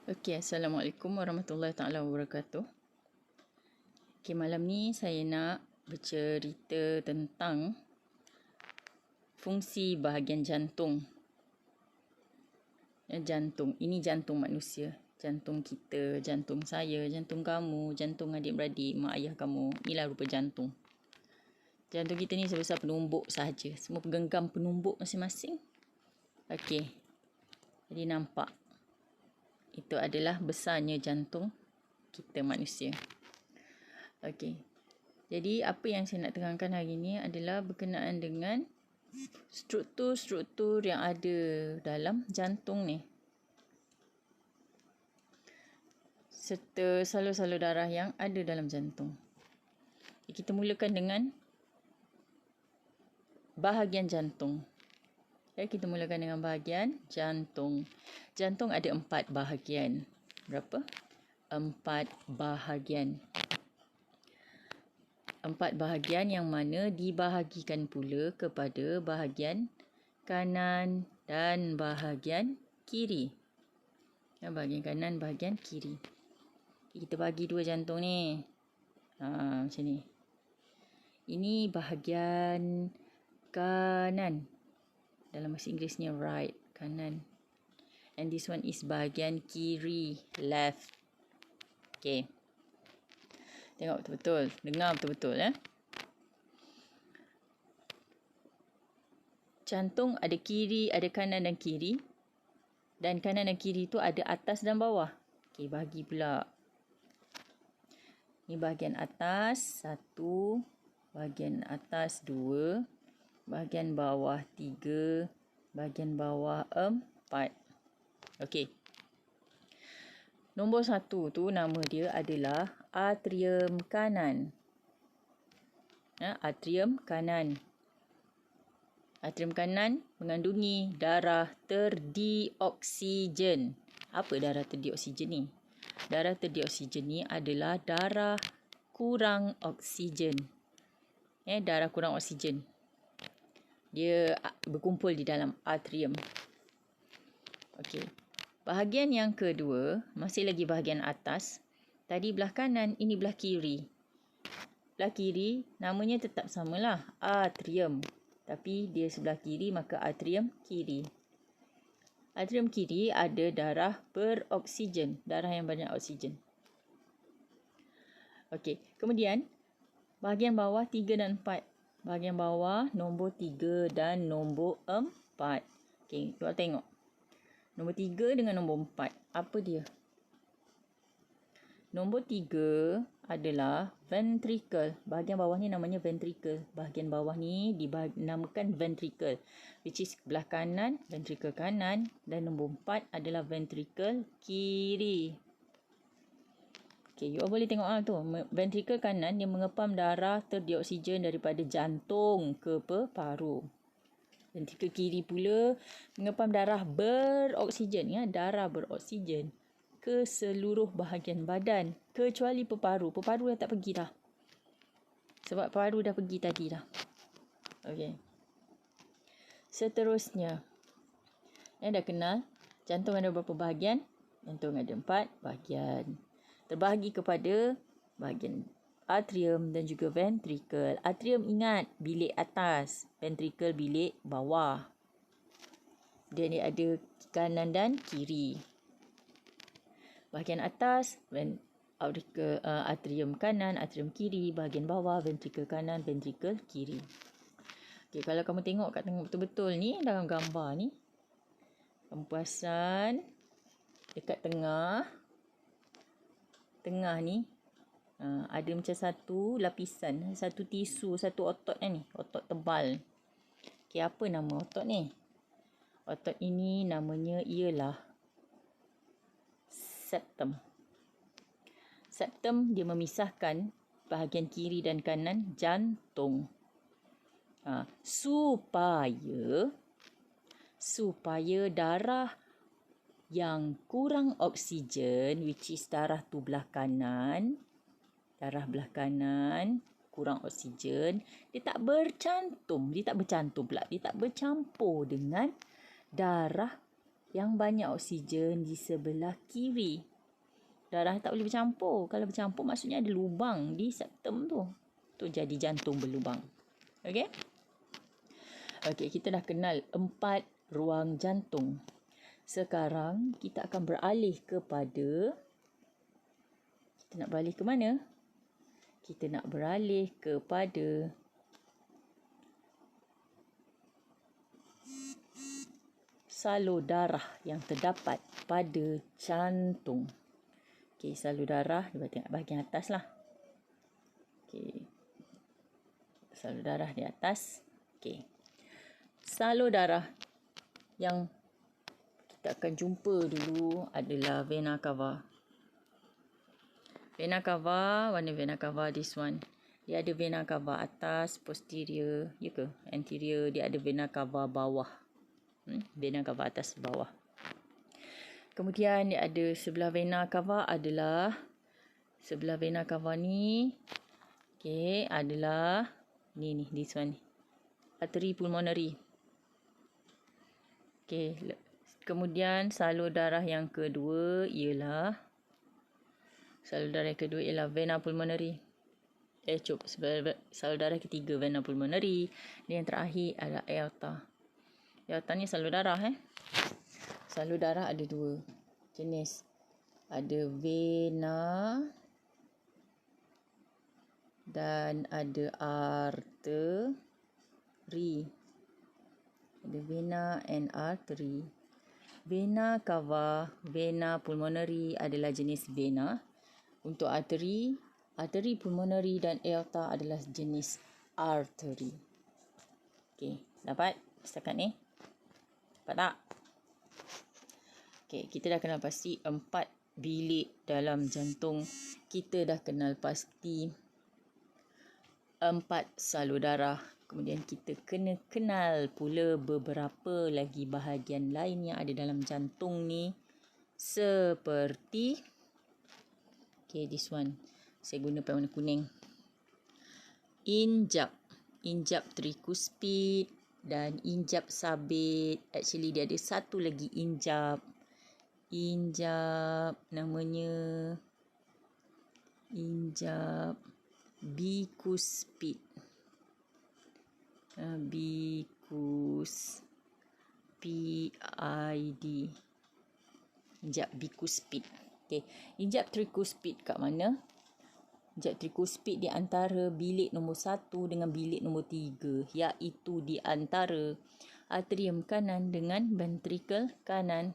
Okey, Assalamualaikum warahmatullahi taala wabarakatuh. Okey, malam ni saya nak bercerita tentang fungsi bahagian jantung. Jantung, ini jantung manusia. Jantung kita, jantung saya, jantung kamu, jantung adik-beradik, mak ayah kamu. Inilah rupa jantung. Jantung kita ni sebesar penumbuk sahaja. Semua genggam penumbuk masing-masing. Okey. Jadi nampak. Itu adalah besarnya jantung kita manusia. Okey. Jadi apa yang saya nak terangkan hari ini adalah berkenaan dengan struktur-struktur yang ada dalam jantung ni. Serta salur-salur darah yang ada dalam jantung. Kita mulakan dengan bahagian jantung. Kita mulakan dengan bahagian jantung. Jantung ada 4 bahagian. Berapa? 4 bahagian. 4 bahagian yang mana dibahagikan pula kepada bahagian kanan dan bahagian kiri. Bahagian kanan, bahagian kiri. Kita bagi 2 jantung ni. Macam ni. Ini bahagian kanan. Dalam bahasa Inggerisnya right, kanan. And this one is bahagian kiri, left. Okay. Tengok betul-betul. Dengar betul-betul. Jantung ada kiri, ada kanan dan kiri. Dan kanan dan kiri tu ada atas dan bawah. Okay, bagi pula. Ini bahagian atas, 1. Bahagian atas, 2. Bahagian bawah 3, bahagian bawah 4. Okey. Nombor 1 tu nama dia adalah atrium kanan. Atrium kanan. Atrium kanan mengandungi darah terdioksigen. Apa darah terdioksigen ni? Darah terdioksigen ni adalah darah kurang oksigen. Darah kurang oksigen. Dia berkumpul di dalam atrium. Okey. Bahagian yang kedua, masih lagi bahagian atas. Tadi belah kanan, ini belah kiri. Belah kiri, namanya tetap samalah, atrium. Tapi dia sebelah kiri, maka atrium kiri. Atrium kiri ada darah beroksigen. Darah yang banyak oksigen. Okey. Kemudian, bahagian bawah 3 dan 4. Bahagian bawah nombor 3 dan nombor 4. Okey, kita tengok. Nombor 3 dengan nombor 4. Apa dia? Nombor 3 adalah ventricle. Bahagian bawah ni namanya ventricle. Bahagian bawah ni dinamakan ventricle. Which is belah kanan, ventricle kanan. Dan nombor 4 adalah ventricle kiri. Okay, you all boleh tengok tu. Ventricle kanan dia mengepam darah terdioksigen daripada jantung ke paru. Ventricle kiri pula mengepam darah beroksigen. Darah beroksigen ke seluruh bahagian badan. Kecuali peparu. Peparu dah tak pergi dah. Sebab paru dah pergi tadi dah. Okey. Seterusnya. Dah kenal. Jantung ada berapa bahagian? Jantung ada 4 bahagian. Terbahagi kepada bahagian atrium dan juga ventricle. Atrium ingat bilik atas, ventricle bilik bawah. Dia ni ada kanan dan kiri. Bahagian atas atrium kanan, atrium kiri, bahagian bawah ventricle kanan, ventricle kiri. Okey, kalau kamu tengok betul-betul ni dalam gambar ni, kamu perasan dekat tengah ni ada macam satu lapisan, satu tisu, satu otot ni, otot tebal. Okey, apa nama otot ni? Otot ini namanya ialah septum. Septum dia memisahkan bahagian kiri dan kanan jantung. Supaya darah yang kurang oksigen, which is darah tu belah kanan, kurang oksigen, dia tak bercantum pula, dia tak bercampur dengan darah yang banyak oksigen di sebelah kiri. Darah tak boleh bercampur. Kalau bercampur maksudnya ada lubang di septum tu. Tu jadi jantung berlubang. Okey? Okey, kita dah kenal 4 ruang jantung. Sekarang kita akan beralih kepada, kita nak beralih ke mana? Kita nak beralih kepada salur darah yang terdapat pada jantung. Okey, salur darah, kita tengok bahagian atas lah. Okey. Salur darah di atas. Okey. Salur darah yang kita akan jumpa dulu adalah vena cava. Vena cava, warna vena cava this one. Dia ada vena cava atas, posterior, ya ke? Anterior, dia ada vena cava bawah. Vena cava atas bawah. Kemudian dia ada sebelah vena cava adalah, sebelah vena cava ni, okey, adalah ni this one. Arteri pulmonary. Okey, kemudian salur darah yang kedua ialah, vena pulmonary. Salur darah ketiga vena pulmonary. Dan yang terakhir adalah aorta. Aorta ni salur darah Salur darah ada 2 jenis. Ada vena dan ada arteri. Ada vena and artery. Vena cava, vena pulmonary adalah jenis vena. Untuk arteri pulmonary dan aorta adalah jenis arteri. Okey, dapat setakat ni? Dapat tak? Okey, kita dah kenal pasti 4 bilik dalam jantung. Kita dah kenal pasti 4 salur darah. Kemudian kita kena kenal pula beberapa lagi bahagian lain yang ada dalam jantung ni. Seperti, okay, this one. Saya guna pen warna kuning. Injap trikuspid dan injap sabit. Actually dia ada satu lagi injap. Injap namanya injap bikuspid. PID. Injap bikuspid. Okey, injap trikuspid kat mana? Injap trikuspid di antara bilik nombor 1 dengan bilik nombor 3, iaitu di antara atrium kanan dengan ventricle kanan.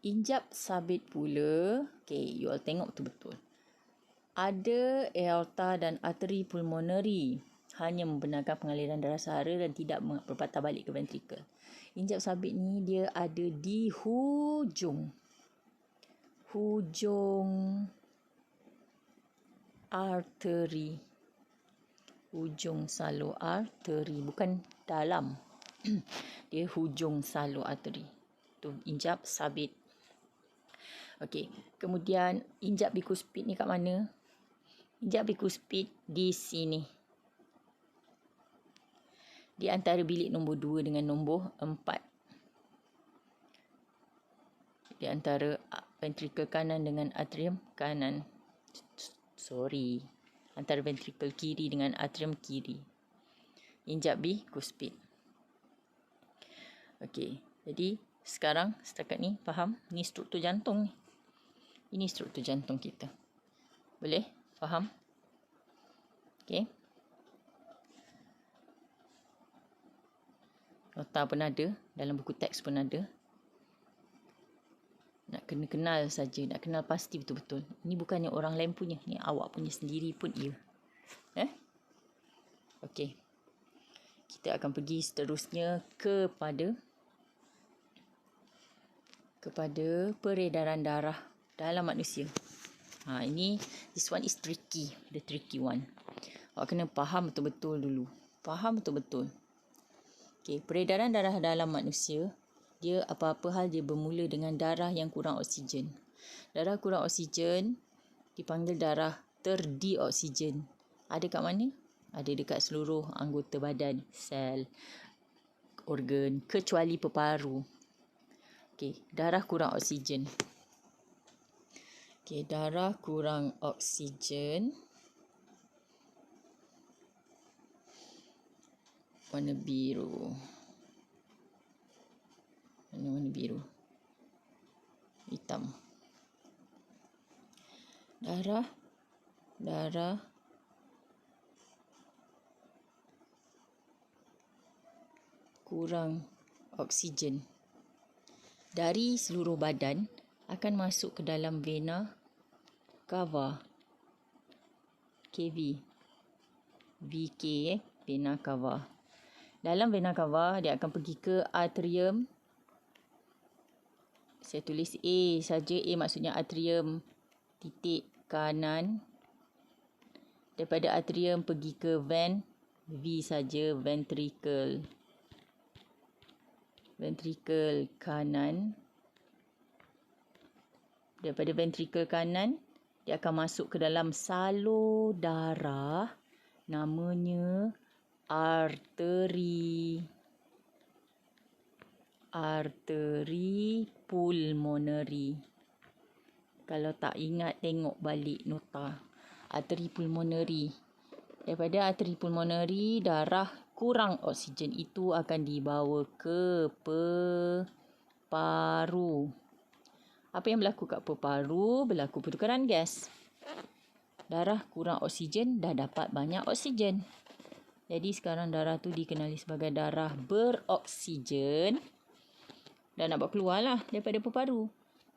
Injap sabit pula, okey, you all tengok betul-betul. Ada aorta dan arteri pulmonary, hanya membenarkan pengaliran darah sehara dan tidak berpatah balik ke ventricle. Injap sabit ni dia ada di hujung arteri. Hujung salur arteri, bukan dalam. Dia hujung salur arteri. Tu injap sabit. Okey, kemudian injap bikuspid ni kat mana? Injap bikuspid di sini. Di antara bilik nombor 2 dengan nombor 4. Di antara ventricle kanan dengan atrium kanan. Antara ventricle kiri dengan atrium kiri. Injap bikuspid. Okey, jadi sekarang setakat ni faham? Ni struktur jantung ni. Ini struktur jantung kita. Boleh? Faham? Okey. Nota pun ada. Dalam buku teks pun ada. Nak kena kenal saja. Nak kenal pasti betul-betul. Ini bukannya orang lain punya. Ni awak punya sendiri pun ia. Okey. Kita akan pergi seterusnya kepada peredaran darah dalam manusia. This one is tricky. The tricky one. Awak kena faham betul-betul dulu. Faham betul-betul. Okey, peredaran darah dalam manusia, dia apa-apa hal dia bermula dengan darah yang kurang oksigen. Darah kurang oksigen dipanggil darah terdioksigen. Ada kat mana? Ada dekat seluruh anggota badan, sel, organ kecuali peparu. Okey, darah kurang oksigen. Okey, darah kurang oksigen. Warna biru. Warna biru. Hitam. Darah kurang oksigen dari seluruh badan akan masuk ke dalam vena cava. KV. VK, vena cava. Dalam vena cava, dia akan pergi ke atrium. Saya tulis A saja. A maksudnya atrium titik kanan. Daripada atrium pergi ke vein. V saja, ventricle. Ventricle kanan. Daripada ventricle kanan, dia akan masuk ke dalam salur darah. Namanya arteri. Arteri pulmonary. Kalau tak ingat, tengok balik nota. Arteri pulmonary. Daripada arteri pulmonary, darah kurang oksigen itu akan dibawa ke peparu. Apa yang berlaku kat peparu? Berlaku pertukaran gas. Darah kurang oksigen, dah dapat banyak oksigen. Jadi sekarang darah tu dikenali sebagai darah beroksigen. Dah nak bawa keluar lah daripada peparu.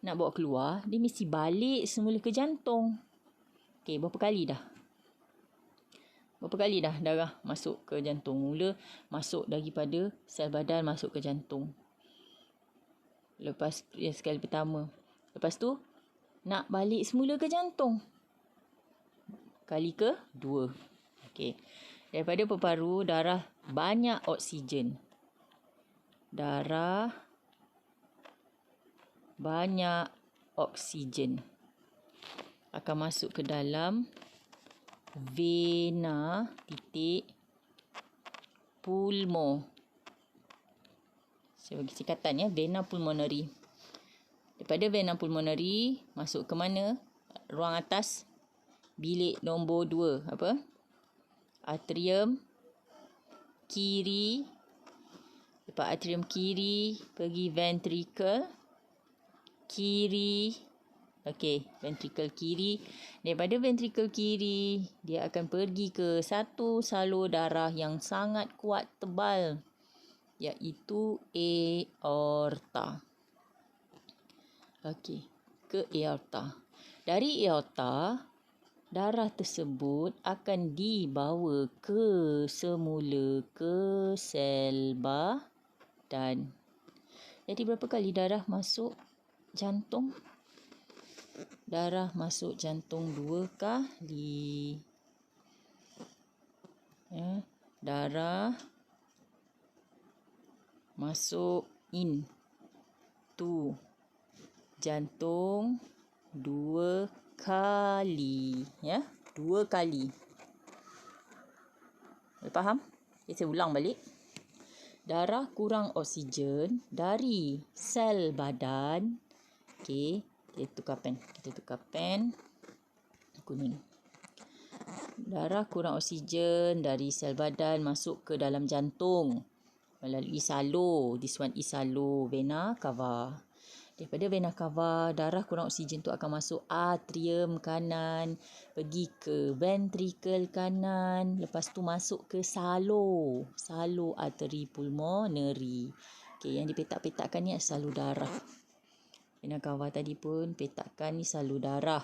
Nak bawa keluar, dia mesti balik semula ke jantung. Okey, berapa kali dah darah masuk ke jantung? Mula masuk daripada sel badan masuk ke jantung. Lepas sekali pertama. Lepas tu nak balik semula ke jantung. Kali ke-2. Okey. Daripada peparu, darah banyak oksigen. Darah banyak oksigen akan masuk ke dalam vena titik pulmo. Saya bagi singkatan ya, vena pulmonary. Daripada vena pulmonary masuk ke mana? Ruang atas, bilik nombor 2. Apa? Atrium kiri. Lepas atrium kiri, pergi ventricle kiri. Okey, ventricle kiri. Daripada ventricle kiri, dia akan pergi ke satu salur darah yang sangat kuat tebal, iaitu aorta. Okey, ke aorta. Dari aorta, darah tersebut akan dibawa ke semula ke sel badan. Jadi berapa kali darah masuk jantung? Darah masuk jantung 2 kali. Darah masuk into jantung 2 kali. 2 kali. Faham? Okay, saya ulang balik. Darah kurang oksigen dari sel badan. Okey. Kita tukar pen. Kuning. Darah kurang oksigen dari sel badan masuk ke dalam jantung melalui salur. This one is salur vena cava. Daripada vena cava, darah kurang oksigen tu akan masuk atrium kanan, pergi ke ventricle kanan, lepas tu masuk ke salur arteri pulmonary. Okey, yang dipetak-petakkan ni salur darah. Vena cava tadi pun petakan ni salur darah.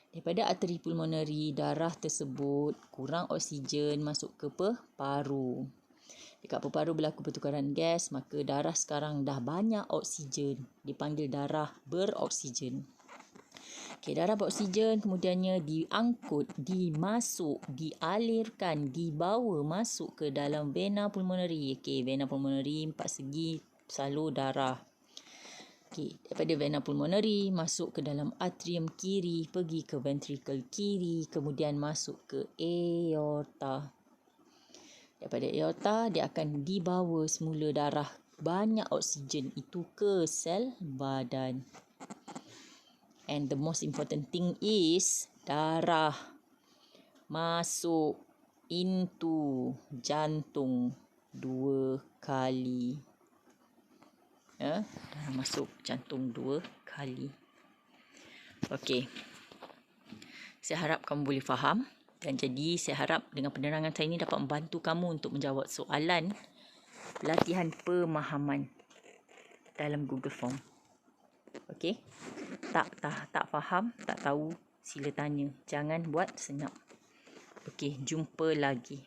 Daripada arteri pulmonary, darah tersebut kurang oksigen masuk ke peparu. Dekat peparu berlaku pertukaran gas, maka darah sekarang dah banyak oksigen. Dipanggil darah beroksigen. Okey, darah beroksigen kemudiannya diangkut, dialirkan, dibawa masuk ke dalam vena pulmonary. Okey, vena pulmonary 4 segi salur darah. Okey, daripada vena pulmonary masuk ke dalam atrium kiri, pergi ke ventricle kiri, kemudian masuk ke aorta. Daripada aorta, dia akan dibawa semula darah banyak oksigen itu ke sel badan. And the most important thing is darah masuk into jantung 2 kali. Darah masuk jantung 2 kali. Okey. Saya harap kamu boleh faham. Dan jadi saya harap dengan penerangan saya ini dapat membantu kamu untuk menjawab soalan latihan pemahaman dalam Google Form. Okey. Tak faham, tak tahu, sila tanya. Jangan buat senyap. Okey, jumpa lagi.